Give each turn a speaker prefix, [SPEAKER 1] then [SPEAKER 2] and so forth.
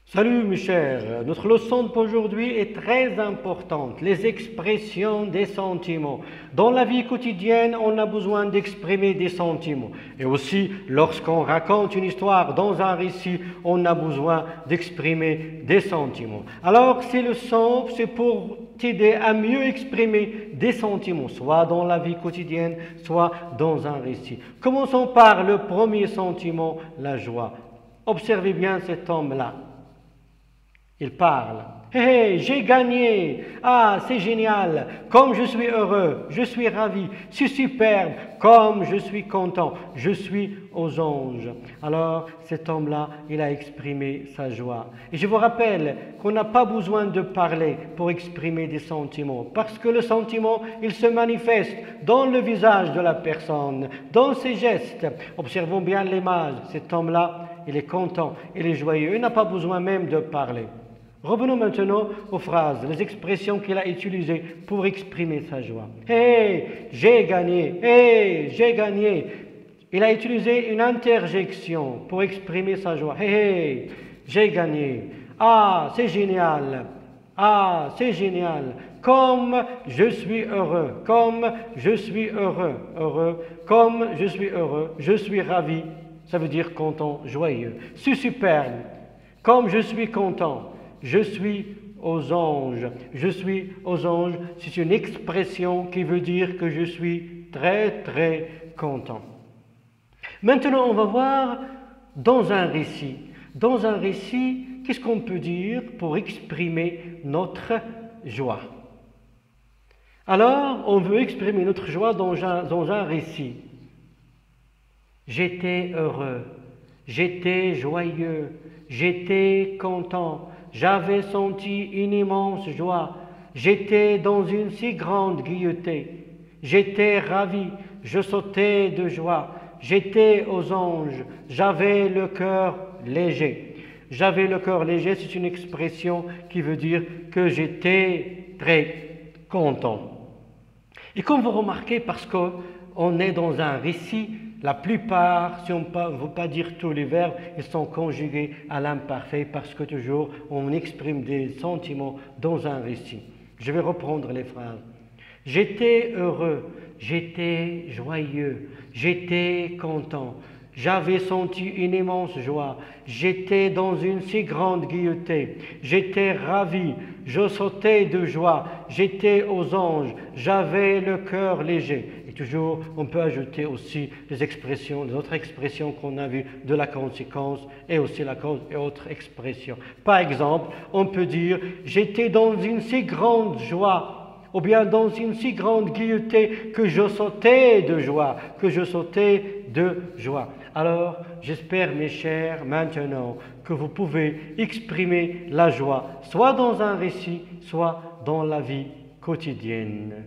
[SPEAKER 1] Salut mes chers, notre leçon d'aujourd'hui est très importante, les expressions des sentiments. Dans la vie quotidienne, on a besoin d'exprimer des sentiments. Et aussi, lorsqu'on raconte une histoire dans un récit, on a besoin d'exprimer des sentiments. Alors, ces leçons, c'est pour t'aider à mieux exprimer des sentiments, soit dans la vie quotidienne, soit dans un récit. Commençons par le premier sentiment, la joie. Observez bien cet homme-là. Il parle. Hé, hey, j'ai gagné. Ah, c'est génial. Comme je suis heureux, je suis ravi. C'est superbe. Comme je suis content, je suis aux anges. Alors, cet homme-là, il a exprimé sa joie. Et je vous rappelle qu'on n'a pas besoin de parler pour exprimer des sentiments. Parce que le sentiment, il se manifeste dans le visage de la personne, dans ses gestes. Observons bien l'image. Cet homme-là, il est content, il est joyeux. Il n'a pas besoin même de parler. Revenons maintenant aux phrases, les expressions qu'il a utilisées pour exprimer sa joie. Hey, j'ai gagné. Hey, j'ai gagné. Il a utilisé une interjection pour exprimer sa joie. Hey, j'ai gagné. Ah, c'est génial. Ah, c'est génial. Comme je suis heureux. Comme je suis heureux. Heureux. Comme je suis heureux. Je suis ravi. Ça veut dire content, joyeux. C'est superbe. Comme je suis content. Je suis aux anges. Je suis aux anges, c'est une expression qui veut dire que je suis très très content. Maintenant, on va voir dans un récit. Dans un récit, qu'est-ce qu'on peut dire pour exprimer notre joie? Alors, on veut exprimer notre joie dans un récit. J'étais heureux, j'étais joyeux, j'étais content. J'avais senti une immense joie. J'étais dans une si grande gaieté. J'étais ravi. Je sautais de joie. J'étais aux anges. J'avais le cœur léger. J'avais le cœur léger, c'est une expression qui veut dire que j'étais très content. Et comme vous remarquez, parce qu'on est dans un récit, la plupart, si on ne veut pas dire tous les verbes, ils sont conjugués à l'imparfait parce que toujours on exprime des sentiments dans un récit. Je vais reprendre les phrases. J'étais heureux, j'étais joyeux, j'étais content. J'avais senti une immense joie. J'étais dans une si grande gaieté. J'étais ravi. Je sautais de joie. J'étais aux anges. J'avais le cœur léger. Et toujours, on peut ajouter aussi les autres expressions qu'on a vues de la conséquence et aussi la cause et autres expressions. Par exemple, on peut dire « J'étais dans une si grande joie ». Ou bien dans une si grande gaieté que je sautais de joie, Alors, j'espère, mes chers, maintenant que vous pouvez exprimer la joie, soit dans un récit, soit dans la vie quotidienne.